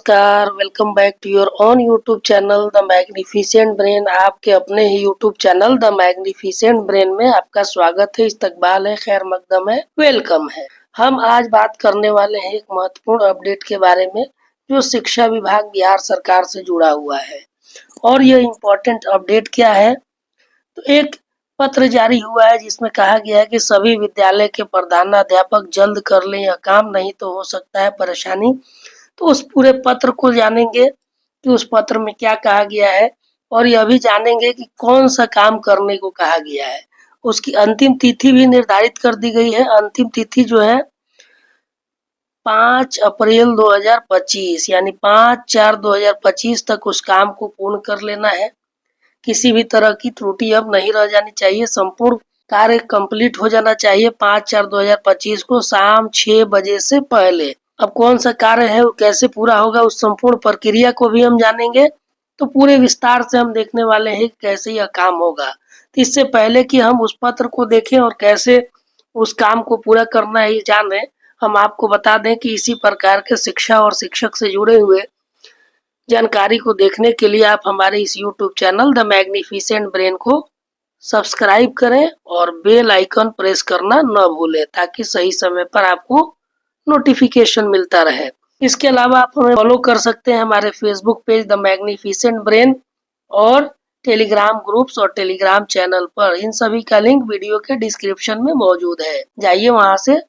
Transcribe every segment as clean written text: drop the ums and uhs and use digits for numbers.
नमस्कार, welcome back to your own YouTube channel the magnificent brain. आपके अपने ही YouTube channel the magnificent brain में आपका स्वागत है, इस्तकबाल है, खैर मकदम है, वेलकम है। हम आज बात करने वाले हैं एक महत्वपूर्ण अपडेट के बारे में जो शिक्षा विभाग बिहार सरकार से जुड़ा हुआ है। और यह इम्पोर्टेंट अपडेट क्या है, तो एक पत्र जारी हुआ है जिसमें कहा गया है कि सभी विद्यालय के प्रधानाध्यापक जल्द कर लें यह काम, नहीं तो हो सकता है परेशानी। तो उस पूरे पत्र को जानेंगे कि उस पत्र में क्या कहा गया है और यह भी जानेंगे कि कौन सा काम करने को कहा गया है। उसकी अंतिम तिथि भी निर्धारित कर दी गई है। अंतिम तिथि जो है 5 अप्रैल 2025 यानी 5/4/2025 तक उस काम को पूर्ण कर लेना है। किसी भी तरह की त्रुटि अब नहीं रह जानी चाहिए। संपूर्ण कार्य कंप्लीट हो जाना चाहिए 5/4/2025 को शाम 6 बजे से पहले। अब कौन सा कार्य है वो कैसे पूरा होगा, उस संपूर्ण प्रक्रिया को भी हम जानेंगे। तो पूरे विस्तार से हम देखने वाले हैं कैसे यह काम होगा। तो इससे पहले कि हम उस पत्र को देखें और कैसे उस काम को पूरा करना है जाने, हम आपको बता दें कि इसी प्रकार के शिक्षा और शिक्षक से जुड़े हुए जानकारी को देखने के लिए आप हमारे इस YouTube channel the magnificent brain को सब्सक्राइब करें और बेल आइकन प्रेस करना न भूलें ताकि सही समय पर आपको नोटिफिकेशन मिलता रहे। इसके अलावा आप हमें फॉलो कर सकते हैं हमारे Facebook page the magnificent brain और टेलीग्राम ग्रुप्स और टेलीग्राम चैनल पर। इन सभी का लिंक वीडियो के डिस्क्रिप्शन में मौजूद है, जाइए वहां से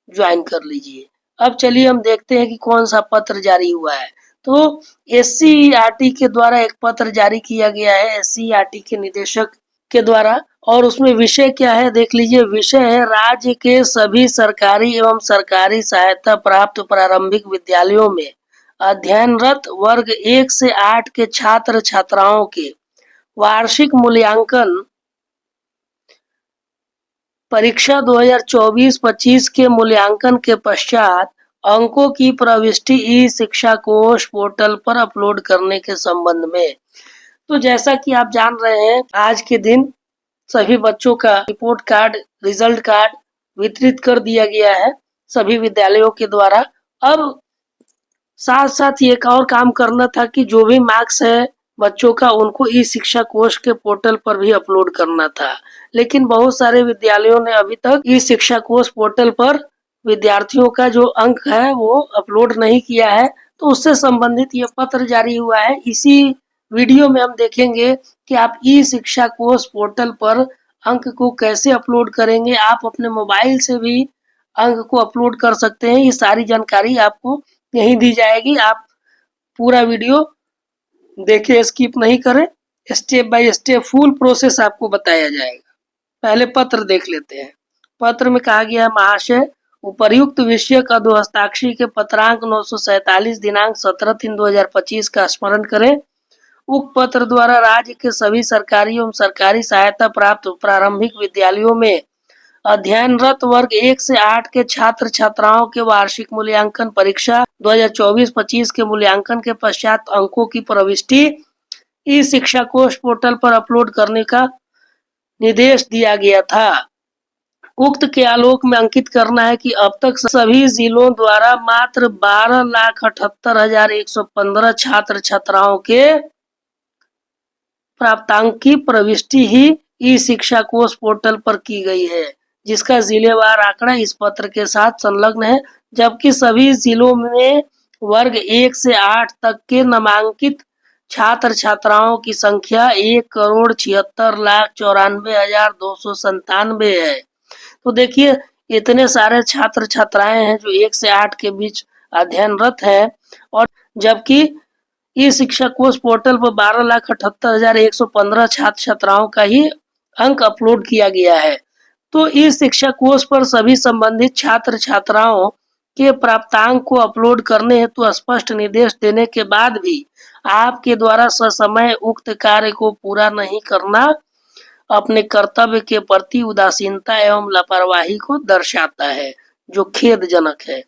ज्वाइन कर लीजिए। अब चलिए हम देखते हैं कि कौन सा पत्र जारी हुआ है। तो SCERT के द्वारा एक पत्र जारी किया गया है, SCERT के निदेशक के द्वारा, और उसमें विषय क्या है देख लीजिए। विषय है राज्य के सभी सरकारी एवं सरकारी सहायता प्राप्त प्रारंभिक विद्यालयों में अध्ययनरत वर्ग 1 से 8 के छात्र छात्राओं के वार्षिक मूल्यांकन परीक्षा 2024-25 के मूल्यांकन के पश्चात अंकों की प्रविष्टि ई शिक्षा कोश पोर्टल पर अपलोड करने के संबंध में। तो जैसा कि आप जान रहे हैं, आज के दिन सभी बच्चों का रिपोर्ट कार्ड, रिजल्ट कार्ड वितरित कर दिया गया है सभी विद्यालयों के द्वारा। अब साथ साथ एक और काम करना था कि जो भी मार्क्स है बच्चों का उनको ई शिक्षा कोश के पोर्टल पर भी अपलोड करना था, लेकिन बहुत सारे विद्यालयों ने अभी तक ई शिक्षा कोश पोर्टल पर विद्यार्थियों का जो अंक है वो अपलोड नहीं किया है। तो उससे संबंधित ये पत्र जारी हुआ है। इसी वीडियो में हम देखेंगे कि आप ई शिक्षा कोश पोर्टल पर अंक को कैसे अपलोड करेंगे। आप अपने मोबाइल से भी अंक को अपलोड कर सकते हैं। ये सारी जानकारी आपको यहीं दी जाएगी। आप पूरा वीडियो देखिए, स्किप नहीं करें, step by step full process आपको बताया जाएगा। पहले पत्र देख लेते हैं। पत्र में कहा गया है, महाशय, उपर्युक्त विषय का दो हस्ताक्षरी के पत्रांक 947 दिनांक 17/3/2025 का स्मरण करें। उक्त पत्र द्वारा राज्य के सभी सरकारी एवं सरकारी सहायता प्राप्त प्रारंभिक विद्यालयों में अध्ययनरत वर्ग 1 से 8 के छात्र छात्राओं के वार्षिक मूल्यांकन परीक्षा 2024-25 के मूल्यांकन के पश्चात अंकों की प्रविष्टि ई शिक्षा कोश पोर्टल पर अपलोड करने का निर्देश दिया गया था। उक्त के आलोक में अंकित करना है कि अब तक सभी जिलों द्वारा मात्र 12,78,115 छात्र छात्राओं के प्राप्तांक की प्रविष्टि ही ई शिक्षा कोश पोर्टल पर की गई है, जिसका जिलेवार आंकड़ा इस पत्र के साथ संलग्न है। जबकि सभी जिलों में वर्ग 1 से 8 तक के नामांकित छात्र छात्राओं की संख्या 1,76,94,297 है। तो देखिए, इतने सारे छात्र छात्राएं हैं जो 1 से 8 के बीच अध्ययनरत हैं, और जबकि ई शिक्षा कोश पोर्टल पर 12,78,115 छात्र छात्राओं का ही अंक अपलोड किया गया है। तो ई शिक्षा कोश पर सभी संबंधित छात्र छात्राओं के प्राप्तांक को अपलोड करने हेतु स्पष्ट निर्देश देने के बाद भी आपके द्वारा ससमय उक्त कार्य को पूरा नहीं करना अपने कर्तव्य के प्रति उदासीनता एवं लापरवाही को दर्शाता है, जो खेदजनक है।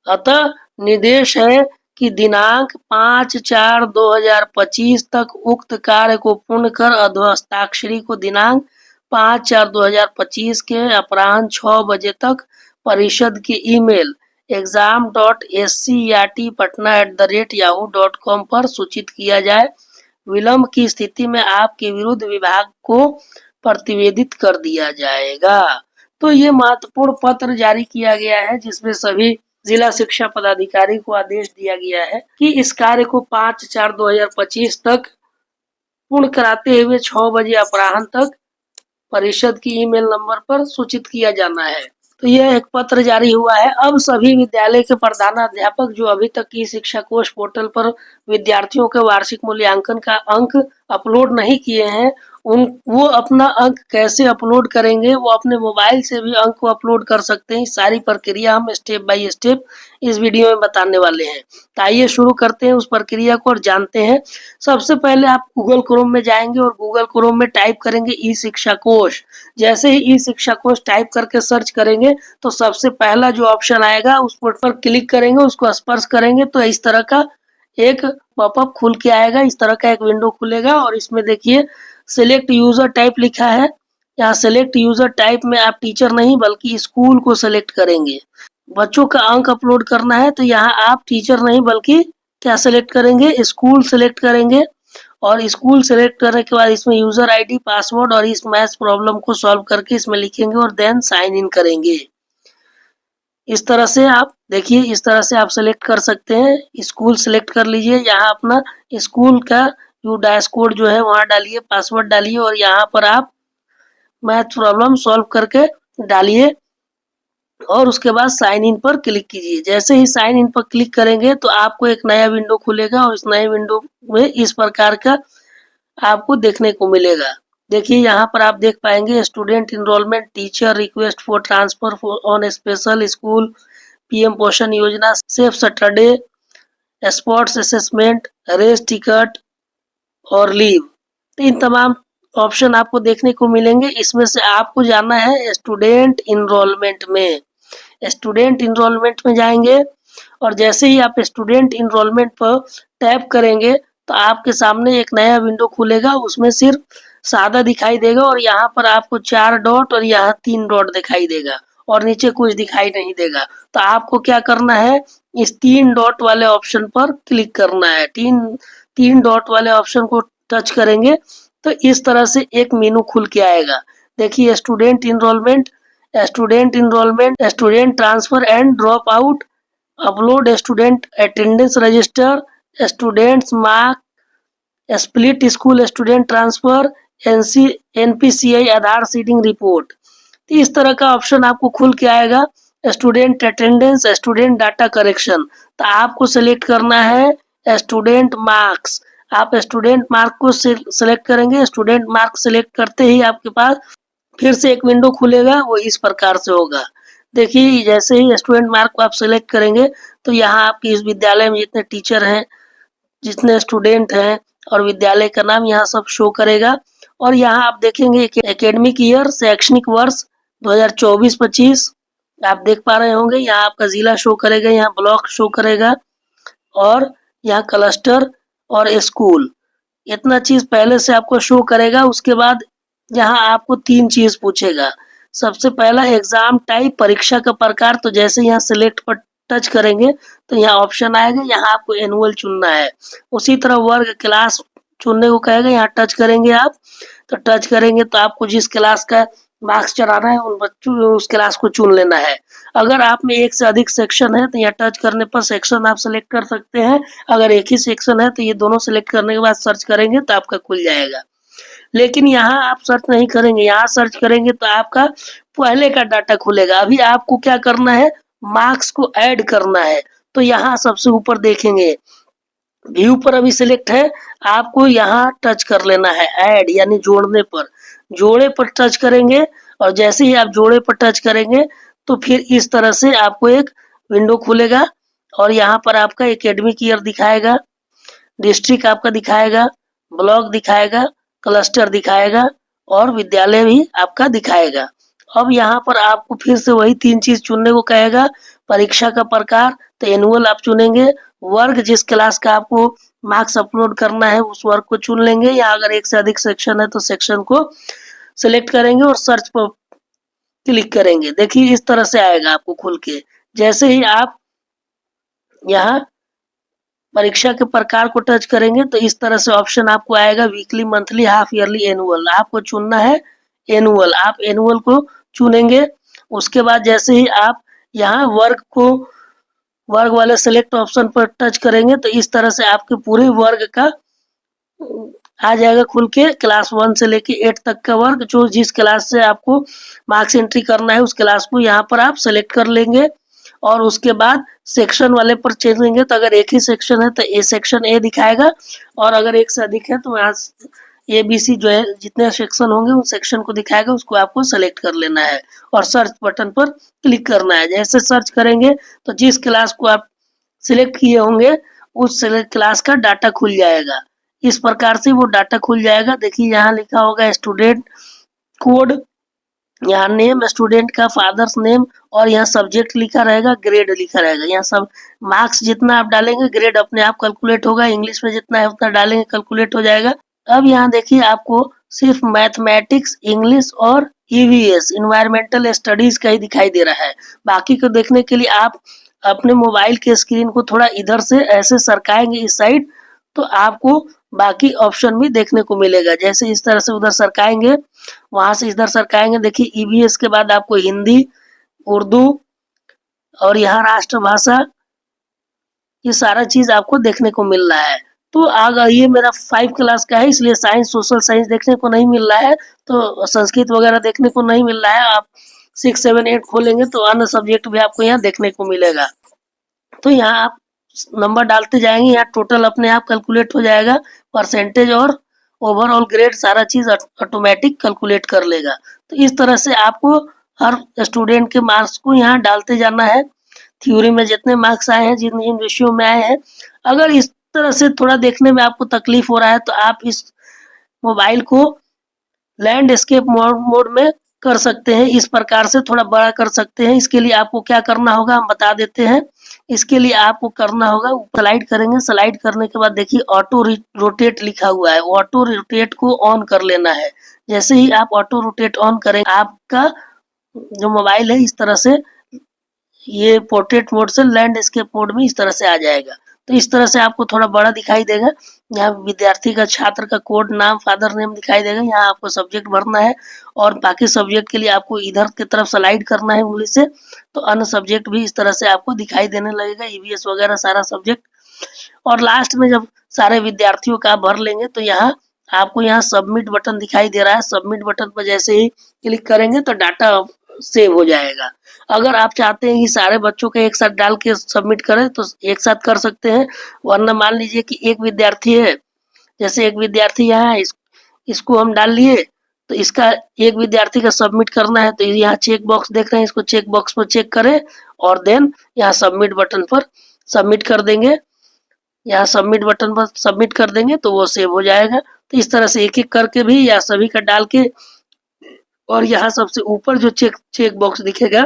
अतः निर्देश है कि दिनांक 5/4/2025 तक उक्त कार्य को पूर्ण कर अध्वस्ताक्षरी को दिनांक 5/4/2025 के अपराह्न 6 बजे तक परिषद के ईमेल exam.scrtpatna@yahoo.com पर सूचित किया जाए। विलंब की स्थिति में आपके विरुद्ध विभाग को प्रतिवेदित कर दिया जाएगा। तो ये महत्वपूर्ण पत्र जारी किया गया है जिसमें सभी जिला शिक्षा पदाधिकारी को आदेश दिया गया है कि इस कार्य को 5/4/2025 तक पूर्ण कराते हुए 6 बजे अपराह्न तक परिषद की ईमेल नंबर पर सूचित किया जाना है। तो यह एक पत्र जारी हुआ है। अब सभी विद्यालय के प्रधानाध्यापक जो अभी तक ई शिक्षा कोश पोर्टल पर विद्यार्थियों के वार्षिक मूल्यांकन का अंक अपलोड नहीं किए हैं, वो अपना अंक कैसे अपलोड करेंगे, वो अपने मोबाइल से भी अंक को अपलोड कर सकते हैं। सारी प्रक्रिया हम स्टेप बाय स्टेप इस वीडियो में बताने वाले हैं। तो आइए शुरू करते हैं उस प्रक्रिया को और जानते हैं। सबसे पहले आप गूगल क्रोम में जाएंगे और गूगल क्रोम में टाइप करेंगे ई शिक्षा कोश। जैसे ही ई शिक्षा कोश टाइप करके सर्च करेंगे तो सबसे पहला जो ऑप्शन आएगा उस पर क्लिक करेंगे, उसको स्पर्श करेंगे तो इस तरह का एक पॉपअप खुल के आएगा। इस तरह का एक विंडो खुलेगा और इसमें देखिए सिलेक्ट यूजर टाइप लिखा है। यहाँ सिलेक्ट यूजर टाइप में आप टीचर नहीं बल्कि स्कूल को सिलेक्ट करेंगे। बच्चों का अंक अपलोड करना है तो यहाँ आप टीचर नहीं बल्कि क्या सिलेक्ट करेंगे, स्कूल सिलेक्ट करेंगे। और स्कूल सेलेक्ट करने के बाद इसमें यूजर आईडी, पासवर्ड और इस मैथ्स प्रॉब्लम को सॉल्व करके इसमें लिखेंगे और देन साइन इन करेंगे। इस तरह से आप देखिए, इस तरह से आप सेलेक्ट कर सकते हैं। स्कूल सेलेक्ट कर लीजिए, यहाँ अपना स्कूल का यू डैश कोड जो है वहाँ डालिए, पासवर्ड डालिए और यहाँ पर आप मैथ प्रॉब्लम सॉल्व करके डालिए और उसके बाद साइन इन पर क्लिक कीजिए। जैसे ही साइन इन पर क्लिक करेंगे तो आपको एक नया विंडो खुलेगा और इस नए विंडो में इस प्रकार का आपको देखने को मिलेगा। देखिए यहाँ पर आप देख पाएंगे student enrolment, teacher request for transfer on special school, PM Poshan Yojana, safe Saturday, sports assessment, race ticket और लीव। तो इन तमाम ऑप्शन आपको देखने को मिलेंगे। इसमें से आपको जाना है स्टूडेंट इनरोलमेंट में। स्टूडेंट इनरोलमेंट में जाएंगे और जैसे ही आप स्टूडेंट इनरोलमेंट पर टैप करेंगे तो आपके सामने एक नया विंडो खुलेगा। उसमें सिर्फ सादा दिखाई देगा और यहाँ पर आपको 4 डॉट और यहाँ 3 डॉट दिखाई देगा और नीचे कुछ दिखाई नहीं देगा। तो आपको क्या करना है, इस 3 डॉट वाले ऑप्शन पर क्लिक करना है। तीन डॉट वाले ऑप्शन को टच करेंगे तो इस तरह से एक मेनू खुल के आएगा। देखिए student enrolment, student transfer and drop out, upload student attendance register, students mark, split school student transfer, NPCI Aadhaar seeding report. तो इस तरह का ऑप्शन आपको खुल के आएगा। Student attendance, student data correction, तो आपको सिलेक्ट करना है स्टूडेंट मार्क्स। आप स्टूडेंट मार्क को सिलेक्ट करेंगे। स्टूडेंट मार्क सिलेक्ट करते ही आपके पास फिर से एक विंडो खुलेगा, वो इस प्रकार से होगा। देखिए जैसे ही स्टूडेंट मार्क को आप सिलेक्ट करेंगे तो यहाँ आपके इस विद्यालय में जितने टीचर हैं, जितने स्टूडेंट हैं और विद्यालय का नाम यहाँ सब शो करेगा। और यहाँ आप देखेंगे कि एकेडमिक ईयर शैक्षणिक वर्ष 2024-25 आप देख पा रहे होंगे। यहाँ आपका जिला शो करेगा, यहाँ ब्लॉक शो करेगा और यहाँ क्लस्टर और स्कूल, इतना चीज पहले से आपको शो करेगा। उसके बाद यहाँ आपको 3 चीज पूछेगा। सबसे पहला एग्जाम टाइप, परीक्षा का प्रकार। तो जैसे यहाँ सिलेक्ट पर टच करेंगे तो यहाँ ऑप्शन आएगा, यहाँ आपको एनुअल चुनना है। उसी तरह वर्ग क्लास चुनने को कहेगा, यहाँ टच करेंगे आप। तो टच करेंगे तो आपको जिस क्लास का मार्क्स चढ़ाना है उन बच्चों उस क्लास को चुन लेना है। अगर आप में एक से अधिक सेक्शन है तो यहाँ टच करने पर सेक्शन आप सेलेक्ट कर सकते हैं। अगर एक ही सेक्शन है तो ये दोनों सेलेक्ट करने के बाद सर्च करेंगे तो आपका खुल जाएगा। लेकिन यहाँ आप सर्च नहीं करेंगे, यहाँ सर्च करेंगे तो आपका पहले का डाटा खुलेगा। अभी आपको क्या करना है, मार्क्स को ऐड करना है। तो यहाँ सबसे ऊपर देखेंगे व्यू पर अभी सिलेक्ट है, आपको यहाँ टच कर लेना है ऐड यानी जोड़ने पर। जोड़े पर टच करेंगे और जैसे ही आप जोड़े पर टच करेंगे तो फिर इस तरह से आपको एक विंडो खुलेगा और यहाँ पर आपका एकेडमिक ईयर दिखाएगा, डिस्ट्रिक्ट आपका दिखाएगा, ब्लॉक दिखाएगा, क्लस्टर दिखाएगा और विद्यालय भी आपका दिखाएगा। अब यहाँ पर आपको फिर से वही 3 चीज चुनने को कहेगा। परीक्षा का प्रकार तो एनुअल आप चुनेंगे, वर्ग जिस क्लास का आपको मार्क्स अपलोड करना है उस वर्ग को चुन लेंगे, या अगर एक से अधिक सेक्शन है तो सेक्शन को सिलेक्ट करेंगे और सर्च पर क्लिक करेंगे। देखिए इस तरह से आएगा आपको खुल के। जैसे ही आप यहाँ परीक्षा के प्रकार को टच करेंगे तो इस तरह से ऑप्शन आपको आएगा, weekly, monthly, half yearly, annual. आपको चुनना है एनुअल, आप एनुअल को चुनेंगे। उसके बाद जैसे ही आप यहाँ वर्ग वाले सेलेक्ट ऑप्शन पर टच करेंगे तो इस तरह से आपके पूरे वर्ग का आ जाएगा खुल के, क्लास 1 से लेके 8 तक का वर्ग, जो जिस क्लास से आपको मार्क्स एंट्री करना है उस क्लास को यहाँ पर आप सेलेक्ट कर लेंगे। और उसके बाद सेक्शन वाले पर चलेंगे तो अगर एक ही सेक्शन है तो ए सेक्शन ए दिखाएगा, और अगर एक से अधिक है तो यहाँ ए बी सी जो है जितने सेक्शन होंगे उन सेक्शन को दिखाएगा, उसको आपको सेलेक्ट कर लेना है और सर्च बटन पर क्लिक करना है। जैसे सर्च करेंगे तो जिस क्लास को आप सिलेक्ट किए होंगे उस सिलेक्ट क्लास का डाटा खुल जाएगा। इस प्रकार से वो डाटा खुल जाएगा। देखिए यहाँ लिखा होगा स्टूडेंट कोड, यहाँ नेम स्टूडेंट का, फादर्स नेम, और यहाँ सब्जेक्ट लिखा रहेगा, ग्रेड लिखा रहेगा। यहाँ सब मार्क्स जितना आप डालेंगे ग्रेड अपने आप कैलकुलेट होगा, इंग्लिश में जितना है उतना डालेंगे कैलकुलेट हो जाएगा। अब यहाँ देखिए आपको सिर्फ मैथमेटिक्स, इंग्लिश और ईवीएस इन्वायरमेंटल स्टडीज का ही दिखाई दे रहा है। बाकी को देखने के लिए आप अपने मोबाइल के स्क्रीन को थोड़ा इधर से ऐसे सरकाएंगे इस साइड, तो आपको बाकी ऑप्शन भी देखने को मिलेगा। जैसे इस तरह से उधर सरकाएंगे, वहां से इधर सरकाएंगे, देखिए ईवीएस के बाद आपको हिंदी, उर्दू और यहाँ राष्ट्रभाषा, ये सारा चीज आपको देखने को मिल रहा है। तो अगर ये मेरा 5 क्लास का है इसलिए साइंस, सोशल साइंस देखने को नहीं मिल रहा है, तो संस्कृत वगैरह देखने को नहीं मिल रहा है। आप 6, 7, 8 खोलेंगे तो अन्य सब्जेक्ट भी आपको यहाँ देखने को मिलेगा। तो यहाँ आप नंबर डालते जाएंगे, यहाँ टोटल अपने आप कैलकुलेट हो जाएगा, परसेंटेज और ओवरऑल ग्रेड सारा चीज ऑटोमेटिक कैलकुलेट कर लेगा। तो इस तरह से आपको हर स्टूडेंट के मार्क्स को यहाँ डालते जाना है। थ्योरी में जितने मार्क्स आए हैं, जिन जिन विषयों में आए हैं, अगर इस तरह से थोड़ा देखने में आपको तकलीफ हो रहा है तो आप इस मोबाइल को लैंडस्केप मोड में कर सकते हैं। इस प्रकार से थोड़ा बड़ा कर सकते हैं। इसके लिए आपको क्या करना होगा हम बता देते हैं। इसके लिए आपको करना होगा, स्लाइड करेंगे, स्लाइड करने के बाद देखिए ऑटो रोटेट लिखा हुआ है, ऑटो रोटेट को ऑन कर लेना है। जैसे ही आप ऑटो रोटेट ऑन करेंगे आपका जो मोबाइल है इस तरह से ये पोर्ट्रेट मोड से लैंडस्केप मोड में इस तरह से आ जाएगा। तो इस तरह से आपको थोड़ा बड़ा दिखाई देगा। यहाँ विद्यार्थी का, छात्र का कोड, नाम, फादर नेम दिखाई देगा। यहाँ आपको सब्जेक्ट भरना है और बाकी सब्जेक्ट के लिए आपको इधर की तरफ स्लाइड करना है उंगली से, तो अन्य सब्जेक्ट भी इस तरह से आपको दिखाई देने लगेगा, ईवीएस वगैरह सारा सब्जेक्ट। और लास्ट में जब सारे विद्यार्थियों का भर लेंगे तो यहाँ आपको यहाँ सबमिट बटन दिखाई दे रहा है। सबमिट बटन पर जैसे ही क्लिक करेंगे तो डाटा सेव हो जाएगा। अगर आप चाहते हैं कि सारे बच्चों को एक साथ डाल के सबमिट करें तो एक साथ कर सकते हैं, वरना मान लीजिए कि एक विद्यार्थी है, जैसे एक विद्यार्थी यहाँ है, इसको हम डाल लिए तो इसका एक विद्यार्थी का सबमिट करना है, तो यहाँ चेक बॉक्स देख रहे हैं, इसको चेक बॉक्स पर चेक करें और देन यहाँ सबमिट बटन पर सबमिट कर देंगे। यहाँ सबमिट बटन पर सबमिट कर देंगे तो वो सेव हो जाएगा। तो इस तरह से एक एक करके भी या सभी का डाल के, और यहाँ सबसे ऊपर जो चेक बॉक्स दिखेगा,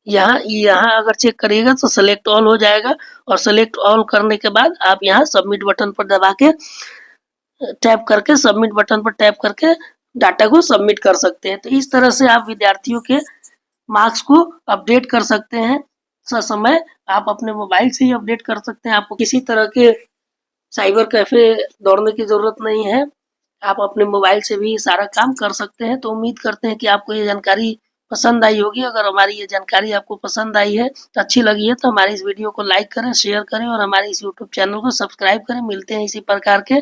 यहाँ अगर चेक करिएगा तो सेलेक्ट ऑल हो जाएगा, और सेलेक्ट ऑल करने के बाद आप यहाँ सबमिट बटन पर दबा के टैप करके, सबमिट बटन पर टैप करके डाटा को सबमिट कर सकते हैं। तो इस तरह से आप विद्यार्थियों के मार्क्स को अपडेट कर सकते हैं। समय आप अपने मोबाइल से ही अपडेट कर सकते हैं। आपको किसी तरह के साइबर कैफे दौड़ने की जरूरत नहीं है, आप अपने मोबाइल से भी सारा काम कर सकते हैं। तो उम्मीद करते हैं कि आपको ये जानकारी पसंद आई होगी। अगर हमारी ये जानकारी आपको पसंद आई है, तो अच्छी लगी है, तो हमारी इस वीडियो को लाइक करें, शेयर करें और हमारे इस यूट्यूब चैनल को सब्सक्राइब करें। मिलते हैं इसी प्रकार के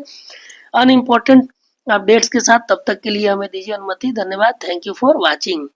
अनइम्पोर्टेंट अपडेट्स के साथ। तब तक के लिए हमें दीजिए अनुमति। धन्यवाद। Thank you for watching.